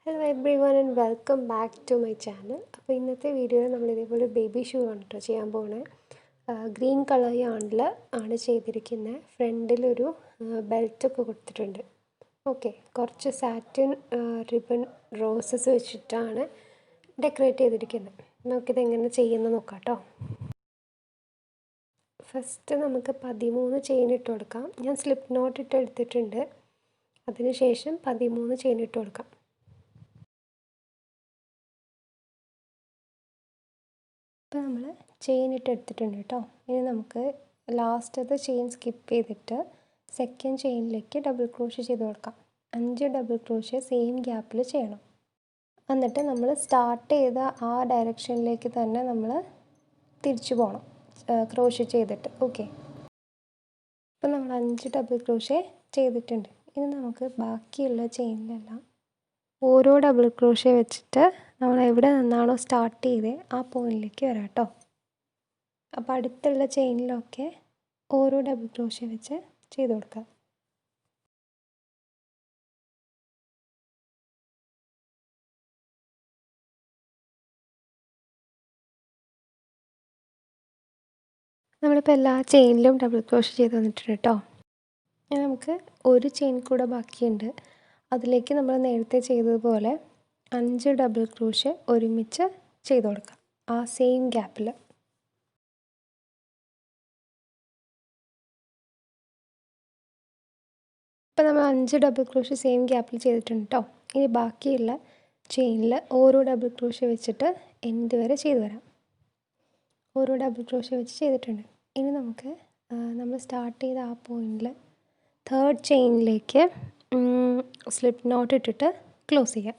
Hello everyone and welcome back to my channel. അപ്പോൾ ഇന്നത്തെ വീഡിയോയിൽ നമ്മൾ ഇതേപോലെ ബേബി ഷൂ ആണ് കേട്ടോ ചെയ്യാൻ പോകുന്നത്. ഗ്രീൻ കളർ യാണിൽ ആണ് ചെയ്തിരിക്കുന്നത്. ഫ്രണ്ടിലൊരു ബെൽറ്റൊക്കെ കൊടുത്തിട്ടുണ്ട്. ഓക്കെ, കുറച്ച് സാറ്റിൻ റിബൺ റോസസ് വെച്ചിട്ടാണ് ഡെക്കറേറ്റ് ചെയ്തിരിക്കുന്നത്. നമുക്കിത് എങ്ങനെ ചെയ്യുന്നത് നോക്കാം കേട്ടോ. ഫസ്റ്റ് നമുക്ക് 13 ചെയിൻ ഇട്ട് കൊടുക്കാം. ഞാൻ സ്ലിപ്പ് നോട്ട് ഇട്ട് എടുത്തിട്ടുണ്ട്. അതിനുശേഷം 13 ചെയിൻ ഇട്ട് കൊടുക്കാം. ഇപ്പോൾ നമ്മൾ ചെയിൻ ഇട്ട് എടുത്തിട്ടുണ്ട് കേട്ടോ. ഇനി നമുക്ക് ലാസ്റ്റത്തെ ചെയിൻ സ്കിപ്പ് ചെയ്തിട്ട് സെക്കൻഡ് ചെയിനിലേക്ക് ഡബിൾ ക്രോഷ്യ ചെയ്ത് കൊടുക്കാം. 5 ഡബിൾ ക്രോഷ്യ സെയിം ഗ്യാപ്പിൽ ചെയ്യണം. എന്നിട്ട് നമ്മൾ സ്റ്റാർട്ട് ചെയ്ത ആ ഡയറക്ഷനിലേക്ക് തന്നെ നമ്മൾ തിരിച്ചു പോകണം ക്രോഷ്യ ചെയ്തിട്ട്. ഓക്കെ, ഇപ്പോൾ നമ്മൾ 5 ഡബിൾ ക്രോഷ്യ ചെയ്തിട്ടുണ്ട്. ഇനി നമുക്ക് ബാക്കിയുള്ള ചെയിനിലെല്ലാം ഓരോ ഡബിൾ ക്രോഷ്യ വെച്ചിട്ട് നമ്മൾ എവിടെ നിന്നാണോ സ്റ്റാർട്ട് ചെയ്തത് ആ പോയിന്റിലേക്ക് വരാം കേട്ടോ. അപ്പോൾ അടുത്തുള്ള ചെയിനിലൊക്കെ ഓരോ ഡബിൾ ക്രോഷ്യ വെച്ച് ചെയ്ത് കൊടുക്കുക. നമ്മളിപ്പോൾ എല്ലാ ചെയിനിലും ഡബിൾ ക്രോഷ്യ ചെയ്ത് വന്നിട്ടുണ്ട് കേട്ടോ. ഇനി നമുക്ക് ഒരു ചെയിൻ കൂടെ ബാക്കിയുണ്ട്. അതിലേക്ക് നമ്മൾ നേരത്തെ ചെയ്തതുപോലെ 5 ഡബിൾ ക്രോഷ്യ ഒരുമിച്ച് ചെയ്ത് കൊടുക്കാം ആ സെയിം ഗ്യാപ്പിൽ. ഇപ്പോൾ നമ്മൾ 5 ഡബിൾ ക്രോഷ്യ സെയിം ഗ്യാപ്പിൽ ചെയ്തിട്ടുണ്ട് കേട്ടോ. ഇനി ബാക്കിയുള്ള ചെയിനിൽ ഓരോ ഡബിൾ ക്രോഷ്യ വെച്ചിട്ട് എൻഡ് വരെ ചെയ്ത് വരാം. ഓരോ ഡബിൾ ക്രോഷ്യ വെച്ച് ചെയ്തിട്ടുണ്ട്. ഇനി നമുക്ക് നമ്മൾ സ്റ്റാർട്ട് ചെയ്ത ആ പോയിന്റിൽ തേർഡ് ചെയിനിലേക്ക് സ്ലിപ്പ് നോട്ട് ഇട്ടിട്ട് ക്ലോസ് ചെയ്യാം.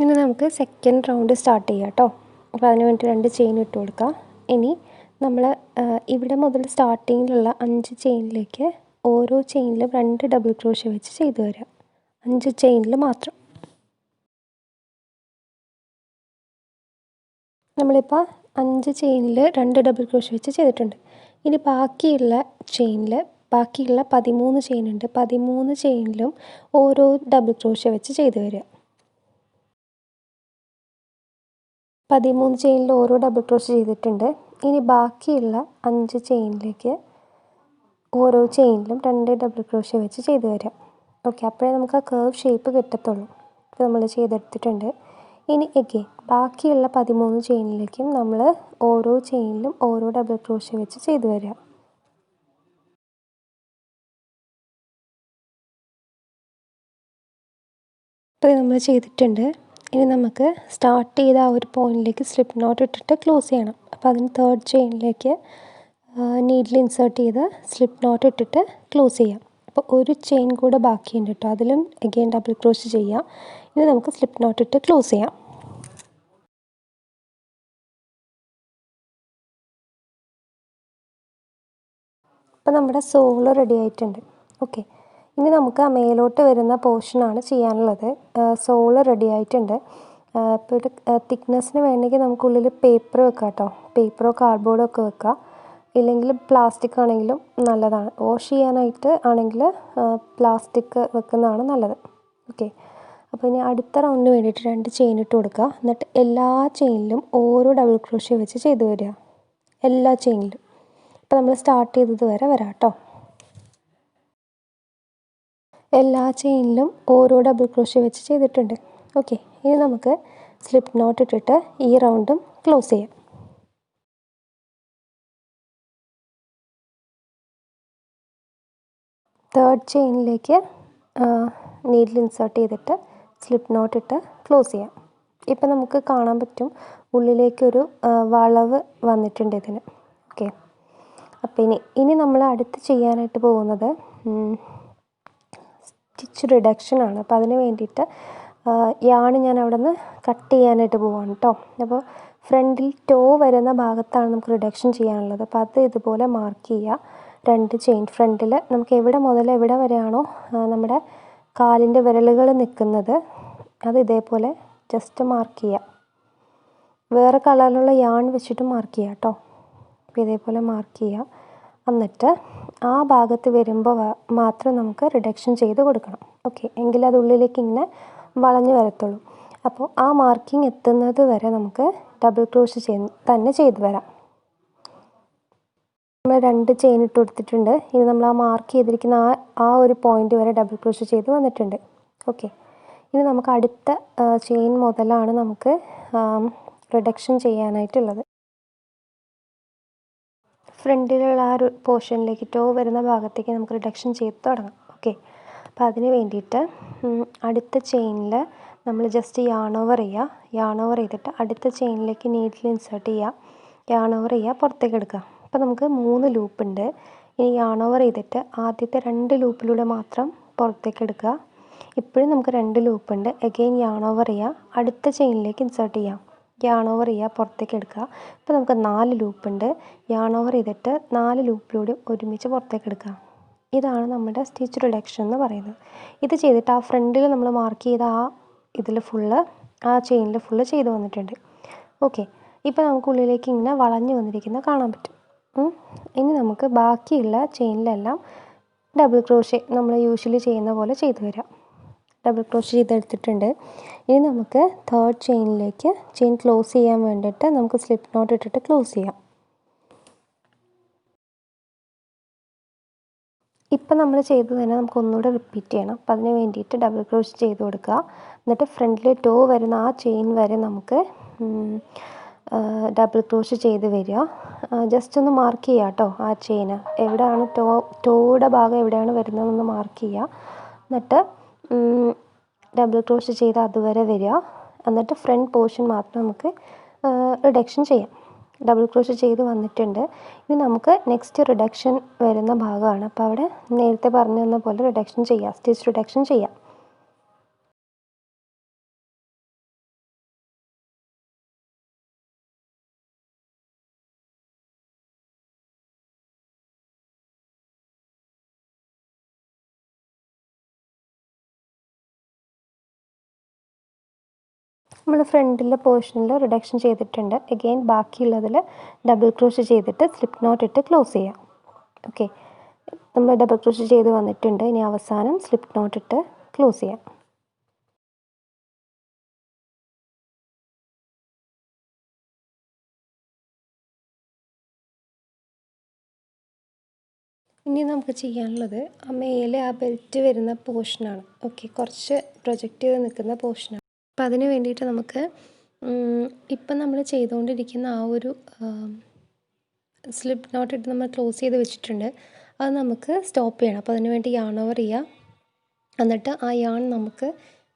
ഇനി നമുക്ക് സെക്കൻഡ് റൗണ്ട് സ്റ്റാർട്ട് ചെയ്യാം കേട്ടോ. അപ്പോൾ അതിന് വേണ്ടി 2 ചെയിൻ ഇട്ട് കൊടുക്കാം. ഇനി നമ്മൾ ഇവിടെ മുതൽ സ്റ്റാർട്ടിങ്ങിലുള്ള 5 ചെയിനിലേക്ക് ഓരോ ചെയിനിലും 2 ഡബിൾ ക്രോഷ്യ വെച്ച് ചെയ്ത് വരാം. 5 ചെയിനിൽ മാത്രം. നമ്മളിപ്പോൾ 5 ചെയിനിൽ 2 ഡബിൾ ക്രോഷ്യ വെച്ച് ചെയ്തിട്ടുണ്ട്. ഇനി ബാക്കിയുള്ള ചെയിനിൽ ബാക്കിയുള്ള 13 ചെയിനുണ്ട്. 13 ചെയിനിലും ഓരോ ഡബിൾ ക്രോഷ്യ വെച്ച് ചെയ്ത് വരിക. 13 ചെയിനിൽ ഓരോ ഡബിൾ ക്രോഷ്യ ചെയ്തിട്ടുണ്ട്. ഇനി ബാക്കിയുള്ള 5 ചെയിനിലേക്ക് ഓരോ ചെയിനിലും 2 ഡബിൾ ക്രോഷ്യ വെച്ച് ചെയ്ത് വരിക. ഓക്കെ, അപ്പോഴേ നമുക്ക് ആ കർവ് ഷേപ്പ് കിട്ടത്തുള്ളൂ. ഇപ്പോൾ നമ്മൾ ചെയ്തെടുത്തിട്ടുണ്ട്. ഇനി ബാക്കിയുള്ള 13 ചെയിനിലേക്കും നമ്മൾ ഓരോ ചെയിനിലും ഓരോ ഡബിൾ ക്രോഷ്യ വെച്ച് ചെയ്ത് വരിക. ഇപ്പോൾ നമ്മൾ ചെയ്തിട്ടുണ്ട്. ഇനി നമുക്ക് സ്റ്റാർട്ട് ചെയ്ത ആ ഒരു പോയിന്റിലേക്ക് സ്ലിപ്പ് നോട്ട് ഇട്ടിട്ട് ക്ലോസ് ചെയ്യണം. അപ്പോൾ അതിന് തേർഡ് ചെയിനിലേക്ക് നീഡിൽ ഇൻസേർട്ട് ചെയ്ത് സ്ലിപ്പ് നോട്ട് ഇട്ടിട്ട് ക്ലോസ് ചെയ്യാം. അപ്പോൾ ഒരു ചെയിൻ കൂടെ ബാക്കിയുണ്ട് കേട്ടോ. അതിലും അഗെയിൻ ഡബിൾ ക്രോഷ്യ ചെയ്യാം. ഇനി നമുക്ക് സ്ലിപ്പ് നോട്ട് ഇട്ട് ക്ലോസ് ചെയ്യാം. അപ്പോൾ നമ്മുടെ സോള് റെഡി ആയിട്ടുണ്ട്. ഓക്കെ, ഇനി നമുക്ക് ആ മേലോട്ട് വരുന്ന പോർഷനാണ് ചെയ്യാനുള്ളത്. സോള് റെഡി ആയിട്ടുണ്ട്. ഇപ്പോൾ ഒരു തിക്നെസ്സിന് വേണമെങ്കിൽ നമുക്കുള്ളിൽ പേപ്പർ വെക്കാം കേട്ടോ. പേപ്പറോ കാർഡ്ബോർഡോ ഒക്കെ വെക്കാം. ഇല്ലെങ്കിൽ പ്ലാസ്റ്റിക് ആണെങ്കിലും നല്ലതാണ്. വാഷ് ചെയ്യാനായിട്ട് ആണെങ്കിൽ പ്ലാസ്റ്റിക് വെക്കുന്നതാണ് നല്ലത്. ഓക്കെ, അപ്പോൾ ഇനി അടുത്ത റൗണ്ടിന് വേണ്ടിയിട്ട് 2 ചെയിൻ ഇട്ട് കൊടുക്കുക. എന്നിട്ട് എല്ലാ ചെയിനിലും ഓരോ ഡബിൾ ക്രോഷ്യ വെച്ച് ചെയ്ത് വരിക. എല്ലാ ചെയിനിലും. ഇപ്പോൾ നമ്മൾ സ്റ്റാർട്ട് ചെയ്തത് വരെ വരാം കേട്ടോ. എല്ലാ ചെയിനിലും ഓരോ ഡബിൾ ക്രോഷ്യ വെച്ച് ചെയ്തിട്ടുണ്ട്. ഓക്കെ, ഇനി നമുക്ക് സ്ലിപ്പ് നോട്ട് ഇട്ടിട്ട് ഈ റൗണ്ടും ക്ലോസ് ചെയ്യാം. തേർഡ് ചെയിനിലേക്ക് നീഡിൽ ഇൻസേർട്ട് ചെയ്തിട്ട് സ്ലിപ്പ് നോട്ട് ഇട്ട് ക്ലോസ് ചെയ്യാം. ഇപ്പം നമുക്ക് കാണാൻ പറ്റും ഉള്ളിലേക്കൊരു വളവ് വന്നിട്ടുണ്ട് ഇതിന്. ഓക്കെ, അപ്പോൾ ഇനി നമ്മൾ അടുത്ത് ചെയ്യാനായിട്ട് പോകുന്നത് സ്റ്റിച്ച് റിഡക്ഷൻ ആണ്. അപ്പോൾ അതിന് വേണ്ടിയിട്ട് യാണ് ഞാൻ അവിടെ നിന്ന് കട്ട് ചെയ്യാനായിട്ട് പോവാണ് കേട്ടോ. അപ്പോൾ ഫ്രണ്ടിൽ ടോ വരുന്ന ഭാഗത്താണ് നമുക്ക് റിഡക്ഷൻ ചെയ്യാനുള്ളത്. അപ്പോൾ അത് ഇതുപോലെ മാർക്ക് ചെയ്യുക. 2 ചെയിൻ ഫ്രണ്ടിൽ നമുക്ക് എവിടെ മുതൽ എവിടെ വരെയാണോ നമ്മുടെ കാലിൻ്റെ വിരലുകൾ നിൽക്കുന്നത് അത് ഇതേപോലെ ജസ്റ്റ് മാർക്ക് ചെയ്യുക. വേറെ കളറിലുള്ള യാൺ വെച്ചിട്ട് മാർക്ക് ചെയ്യുക കേട്ടോ. അപ്പോൾ ഇതേപോലെ മാർക്ക് ചെയ്യുക. എന്നിട്ട് ആ ഭാഗത്ത് വരുമ്പോൾ മാത്രം നമുക്ക് റിഡക്ഷൻ ചെയ്ത് കൊടുക്കണം. ഓക്കെ, എങ്കിൽ അത് ഉള്ളിലേക്ക് ഇങ്ങനെ വളഞ്ഞു വരത്തുള്ളൂ. അപ്പോൾ ആ മാർക്കിംഗ് എത്തുന്നത് വരെ നമുക്ക് ഡബിൾ ക്രോഷേ തന്നെ ചെയ്ത് വരാം. നമ്മൾ 2 ചെയിൻ ഇട്ട് കൊടുത്തിട്ടുണ്ട്. ഇനി നമ്മൾ ആ മാർക്ക് ചെയ്തിരിക്കുന്ന ആ ഒരു പോയിന്റ് വരെ ഡബിൾ ക്രോഷേ ചെയ്ത് വന്നിട്ടുണ്ട്. ഓക്കെ, ഇനി നമുക്ക് അടുത്ത ചെയിൻ മുതലാണ് നമുക്ക് റിഡക്ഷൻ ചെയ്യാനായിട്ടുള്ളത്. ഫ്രണ്ടിലുള്ള ആ ഒരു പോർഷനിലേക്ക് ടോ വരുന്ന ഭാഗത്തേക്ക് നമുക്ക് റിഡക്ഷൻ ചെയ്ത് തുടങ്ങാം. ഓക്കെ, അപ്പോൾ അതിന് വേണ്ടിയിട്ട് അടുത്ത ചെയിനിൽ നമ്മൾ ജസ്റ്റ് യാൺ ഓവർ ചെയ്തിട്ട് അടുത്ത ചെയിനിലേക്ക് നീഡിൽ ഇൻസേർട്ട് ചെയ്യുക, യാൺ ഓവർ ചെയ്യുക, പുറത്തേക്ക് എടുക്കുക. അപ്പോൾ നമുക്ക് 3 ലൂപ്പുണ്ട്. ഇനി യാൺ ഓവർ ചെയ്തിട്ട് ആദ്യത്തെ 2 ലൂപ്പിലൂടെ മാത്രം പുറത്തേക്ക് എടുക്കുക. ഇപ്പോഴും നമുക്ക് 2 ലൂപ്പുണ്ട്. അഗെയിൻ യാൺ ഓവർ ചെയ്യുക, അടുത്ത ചെയിനിലേക്ക് ഇൻസേർട്ട് ചെയ്യാം, യാൺ ഓവർ ചെയ്യുക, പുറത്തേക്ക് എടുക്കുക. ഇപ്പോൾ നമുക്ക് 4 ലൂപ്പുണ്ട്. യാൺ ഓവർ ചെയ്തിട്ട് 4 ലൂപ്പിലൂടെ ഒരുമിച്ച് പുറത്തേക്ക് എടുക്കുക. ഇതാണ് നമ്മുടെ സ്റ്റിച്ച് റിഡക്ഷൻ എന്ന് പറയുന്നത്. ഇത് ചെയ്തിട്ട് ആ ഫ്രണ്ടിൽ നമ്മൾ മാർക്ക് ചെയ്ത ആ ചെയിനിൽ ഫുള്ള് ചെയ്ത് വന്നിട്ടുണ്ട്. ഓക്കെ, ഇപ്പോൾ നമുക്ക് ഉള്ളിലേക്ക് ഇങ്ങനെ വളഞ്ഞു വന്നിരിക്കുന്നത് കാണാൻ പറ്റും. ഇനി നമുക്ക് ബാക്കിയുള്ള ചെയിനിലെല്ലാം ഡബിൾ ക്രോഷേ നമ്മൾ യൂഷ്വലി ചെയ്യുന്ന പോലെ ചെയ്തു വരാം. ഡബിൾ ക്രോഷേ ചെയ്തെടുത്തിട്ടുണ്ട്. ഇനി നമുക്ക് തേർഡ് ചെയിനിലേക്ക് ചെയിൻ ക്ലോസ് ചെയ്യാൻ വേണ്ടിയിട്ട് നമുക്ക് സ്ലിപ്പ് നോട്ട് ഇട്ടിട്ട് ക്ലോസ് ചെയ്യാം. ഇപ്പം നമ്മൾ ചെയ്തത് തന്നെ നമുക്ക് ഒന്നുകൂടെ റിപ്പീറ്റ് ചെയ്യണം. അപ്പം അതിന് വേണ്ടിയിട്ട് ഡബിൾ ക്രോഷേ ചെയ്ത് കൊടുക്കുക. എന്നിട്ട് ഫ്രണ്ടിൽ ടോ വരുന്ന ആ ചെയിൻ വരെ നമുക്ക് ഡബിൾ ക്രോഷേ ചെയ്ത് വരിക. ജസ്റ്റ് ഒന്ന് മാർക്ക് ചെയ്യുക കേട്ടോ, ആ ചെയിൻ എവിടെയാണ് ടോയുടെ ഭാഗം എവിടെയാണ് വരുന്നതെന്നൊന്ന് മാർക്ക് ചെയ്യുക. എന്നിട്ട് ഡബിൾ ക്രോഷേ ചെയ്ത് അതുവരെ വരിക. എന്നിട്ട് ഫ്രണ്ട് പോർഷൻ മാത്രം നമുക്ക് റിഡക്ഷൻ ചെയ്യാം. ഡബിൾ ക്രോഷേ ചെയ്ത് വന്നിട്ടുണ്ട്. ഇനി നമുക്ക് നെക്സ്റ്റ് റിഡക്ഷൻ വരുന്ന ഭാഗമാണ്. അപ്പോൾ അവിടെ നേരത്തെ പറഞ്ഞു തന്ന പോലെ റിഡക്ഷൻ ചെയ്യാം, സ്റ്റിച്ച് റിഡക്ഷൻ ചെയ്യാം. നമ്മൾ ഫ്രണ്ടിലെ പോർഷനിൽ റിഡക്ഷൻ ചെയ്തിട്ടുണ്ട്. അഗെയിൻ ബാക്കിയുള്ളതിൽ ഡബിൾ ക്രോഷേ ചെയ്തിട്ട് സ്ലിപ്പ് നോട്ട് ഇട്ട് ക്ലോസ് ചെയ്യാം. ഓക്കെ, നമ്മൾ ഡബിൾ ക്രോഷേ ചെയ്ത് വന്നിട്ടുണ്ട്. ഇനി അവസാനം സ്ലിപ്പ് നോട്ട് ഇട്ട് ക്ലോസ് ചെയ്യാം. ഇനി നമുക്ക് ചെയ്യാനുള്ളത് ആ മേലെ ആ ബെൽറ്റ് വരുന്ന പോർഷനാണ്. ഓക്കെ, കുറച്ച് പ്രൊജക്റ്റ് ചെയ്ത് നിൽക്കുന്ന പോർഷനാണ്. അപ്പം അതിന് വേണ്ടിയിട്ട് നമുക്ക് ഇപ്പം നമ്മൾ ചെയ്തുകൊണ്ടിരിക്കുന്ന ആ ഒരു സ്ലിപ്പ് നോട്ട് ഇട്ട് നമ്മൾ ക്ലോസ് ചെയ്ത് വെച്ചിട്ടുണ്ട്. അത് നമുക്ക് സ്റ്റോപ്പ് ചെയ്യണം. അപ്പോൾ അതിന് വേണ്ടി യാൺ ഓവർ ചെയ്യുക. എന്നിട്ട് ആ യാൺ നമുക്ക്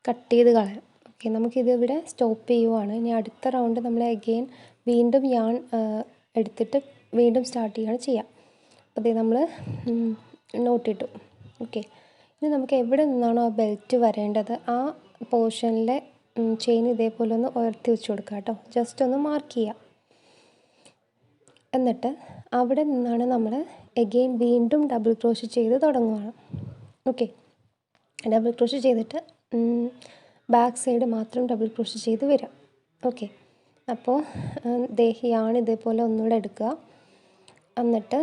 കട്ട് ചെയ്ത് കളയാം. ഓക്കെ, നമുക്കിതിവിടെ സ്റ്റോപ്പ് ചെയ്യുവാണ്. ഇനി അടുത്ത റൗണ്ട് നമ്മൾ അഗെയിൻ വീണ്ടും യാൺ എടുത്തിട്ട് വീണ്ടും സ്റ്റാർട്ട് ചെയ്യുക. അപ്പോൾ ഇത് നമ്മൾ നോട്ടിട്ടു. ഓക്കെ, ഇനി നമുക്ക് എവിടെ നിന്നാണോ ആ ബെൽറ്റ് വരേണ്ടത് ആ പോർഷനിലെ ചെയിൻ ഇതേപോലെ ഒന്ന് ഉയർത്തി വെച്ച് കൊടുക്കുക കേട്ടോ. ജസ്റ്റ് ഒന്ന് മാർക്ക് ചെയ്യുക. എന്നിട്ട് അവിടെ നിന്നാണ് നമ്മൾ അഗെയിൻ വീണ്ടും ഡബിൾ ക്രോഷേ ചെയ്ത് തുടങ്ങുകയാണ്. ഓക്കെ, ഡബിൾ ക്രോഷേ ചെയ്തിട്ട് ബാക്ക് സൈഡ് മാത്രം ഡബിൾ ക്രോഷേ ചെയ്ത് വരിക. ഓക്കെ, അപ്പോൾ യാൺ ഇതേപോലെ ഒന്നുകൂടെ എടുക്കുക. എന്നിട്ട്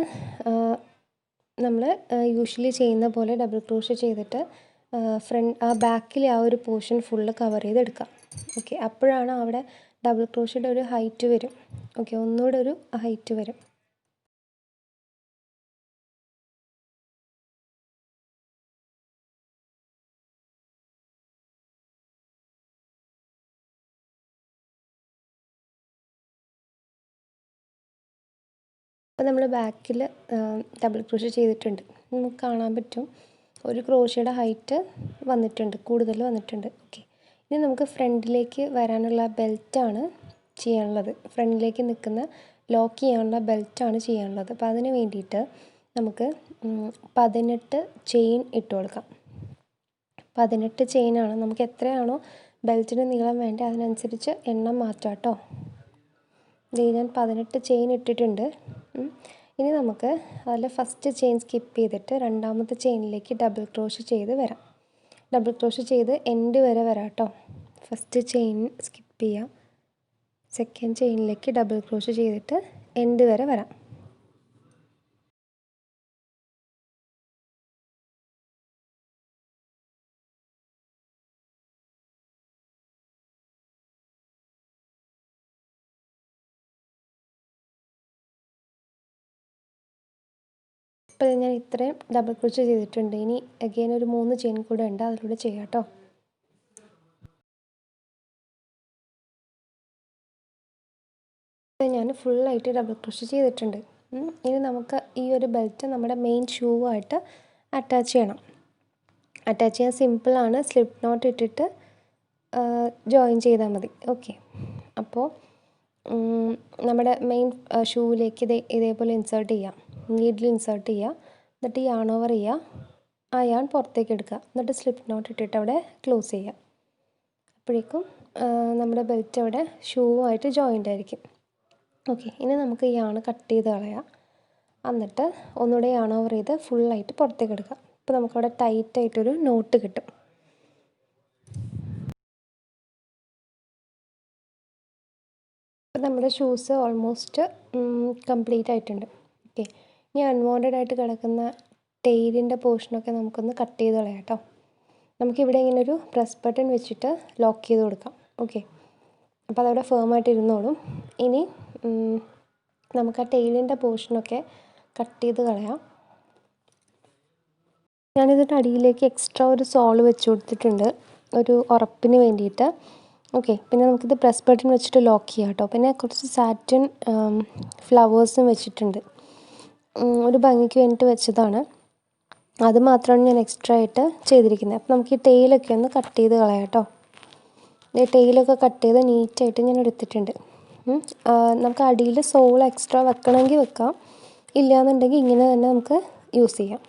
നമ്മൾ യൂഷ്വലി ചെയ്യുന്ന പോലെ ഡബിൾ ക്രോഷേ ചെയ്തിട്ട് ബാക്കിലെ ആ ഒരു പോർഷൻ ഫുള്ള് കവർ ചെയ്തെടുക്കുക. ഓക്കെ, അപ്പോഴാണ് അവിടെ ഡബിൾ ക്രോഷയുടെ ഒരു ഹൈറ്റ് വരും. ഓക്കെ, ഒന്നുകൂടെ ഒരു ഹൈറ്റ് വരും. അപ്പോൾ നമ്മൾ ബാക്കിൽ ഡബിൾ ക്രോഷേ ചെയ്തിട്ടുണ്ട്. നമുക്ക് കാണാൻ പറ്റും ഒരു ക്രോഷയുടെ ഹൈറ്റ് വന്നിട്ടുണ്ട്, കൂടുതൽ വന്നിട്ടുണ്ട്. ഓക്കെ, ഇനി നമുക്ക് ഫ്രണ്ടിലേക്ക് വരാനുള്ള ബെൽറ്റാണ് ചെയ്യാനുള്ളത്. ഫ്രണ്ടിലേക്ക് നിൽക്കുന്ന ലോക്ക് ചെയ്യാനുള്ള ബെൽറ്റാണ് ചെയ്യാനുള്ളത്. അപ്പോൾ അതിന് വേണ്ടിയിട്ട് നമുക്ക് 18 ചെയിൻ ഇട്ട് കൊടുക്കാം. 18 ചെയിനാണ്. നമുക്ക് എത്രയാണോ ബെൽറ്റിന് നീളം വേണ്ടത് അതിനനുസരിച്ച് എണ്ണം മാറ്റാം കേട്ടോ. ഞാൻ 18 ചെയിൻ ഇട്ടിട്ടുണ്ട്. ഇനി നമുക്ക് അതിൽ ഫസ്റ്റ് ചെയിൻ സ്കിപ്പ് ചെയ്തിട്ട് രണ്ടാമത്തെ ചെയിനിലേക്ക് ഡബിൾ ക്രോഷേ ചെയ്ത് വരാം. ഡബിൾ ക്രോഷേ ചെയ്ത് എൻഡ് വരെ വരാം കേട്ടോ. ഫസ്റ്റ് ചെയിൻ സ്കിപ്പ് ചെയ്യാം. സെക്കൻഡ് ചെയിനിലേക്ക് ഡബിൾ ക്രോഷേ ചെയ്തിട്ട് എൻഡ് വരെ വരാം. അപ്പോൾ ഞാൻ ഇത്രയും ഡബിൾ ക്രോഷേ ചെയ്തിട്ടുണ്ട്. ഇനി അഗെയിൻ ഒരു 3 ചെയിൻ കൂടെ ഉണ്ട്, അതിലൂടെ ചെയ്യാം കേട്ടോ. ഞാൻ ഫുള്ളായിട്ട് ഡബിൾ ക്രോഷേ ചെയ്തിട്ടുണ്ട്. ഇനി നമുക്ക് ഈ ഒരു ബെൽറ്റ് നമ്മുടെ മെയിൻ ഷൂ ആയിട്ട് അറ്റാച്ച് ചെയ്യണം. അറ്റാച്ച് ചെയ്യാൻ സിമ്പിളാണ്. സ്ലിപ്പ് നോട്ട് ഇട്ടിട്ട് ജോയിൻ ചെയ്താൽ മതി. ഓക്കെ, അപ്പോൾ നമ്മുടെ മെയിൻ ഷൂവിലേക്ക് ഇതേപോലെ ഇൻസേർട്ട് ചെയ്യാം. നീഡിൽ ഇൻസേർട്ട് ചെയ്യുക, എന്നിട്ട് യാൺ ഓവർ ചെയ്യുക, ആ യാൺ പുറത്തേക്ക് എടുക്കുക, എന്നിട്ട് സ്ലിപ്പ് നോട്ട് ഇട്ടിട്ട് അവിടെ ക്ലോസ് ചെയ്യുക. അപ്പോഴേക്കും നമ്മുടെ ബെൽറ്റ് അവിടെ ഷൂവുമായിട്ട് ജോയിൻ്റ് ആയിരിക്കും. ഓക്കെ, ഇനി നമുക്ക് ഈ യാൺ കട്ട് ചെയ്ത് കളയാം. എന്നിട്ട് ഒന്നുകൂടെ യാൺ ഓവർ ചെയ്ത് ഫുള്ളായിട്ട് പുറത്തേക്ക് എടുക്കുക. അപ്പോൾ നമുക്കവിടെ ടൈറ്റായിട്ടൊരു നോട്ട് കിട്ടും. അപ്പോൾ നമ്മുടെ ഷൂസ് ഓൾമോസ്റ്റ് കംപ്ലീറ്റ് ആയിട്ടുണ്ട്. ഓക്കെ, ഇനി അൺവാണ്ടഡ് ആയിട്ട് കിടക്കുന്ന ടെയിലിൻ്റെ പോർഷനൊക്കെ നമുക്കൊന്ന് കട്ട് ചെയ്ത് കളയാം കേട്ടോ. നമുക്കിവിടെ ഇങ്ങനെ ഒരു പ്രസ് ബട്ടൺ വെച്ചിട്ട് ലോക്ക് ചെയ്ത് കൊടുക്കാം. ഓക്കെ, അപ്പോൾ അതവിടെ ഫേമായിട്ട് ഇരുന്നോളും. ഇനി നമുക്ക് ആ ടെയിലിൻ്റെ പോർഷനൊക്കെ കട്ട് ചെയ്ത് കളയാം. ഞാനിതിൻ്റെ അടിയിലേക്ക് എക്സ്ട്രാ ഒരു സോള് വെച്ച് കൊടുത്തിട്ടുണ്ട്, ഒരു ഉറപ്പിന് വേണ്ടിയിട്ട്. ഓക്കെ, പിന്നെ നമുക്കിത് പ്രസ് ബട്ടൺ വെച്ചിട്ട് ലോക്ക് ചെയ്യാം കേട്ടോ. പിന്നെ കുറച്ച് സാറ്റിൻ ഫ്ലവേഴ്സും വെച്ചിട്ടുണ്ട്, ഒരു ഭംഗിക്ക് വേണ്ടിയിട്ട് വെച്ചതാണ്. അത് മാത്രമാണ് ഞാൻ എക്സ്ട്രാ ആയിട്ട് ചെയ്തിരിക്കുന്നത്. അപ്പോൾ നമുക്ക് ഈ ടെയിലൊക്കെ ഒന്ന് കട്ട് ചെയ്ത് കളയാം കേട്ടോ. ഈ ടെയിലൊക്കെ കട്ട് ചെയ്ത് നീറ്റായിട്ട് ഞാൻ എടുത്തിട്ടുണ്ട്. നമുക്ക് അടിയിൽ സോൾ എക്സ്ട്രാ വെക്കണമെങ്കിൽ വെക്കാം, ഇല്ലയെന്നുണ്ടെങ്കിൽ ഇങ്ങനെ തന്നെ നമുക്ക് യൂസ് ചെയ്യാം.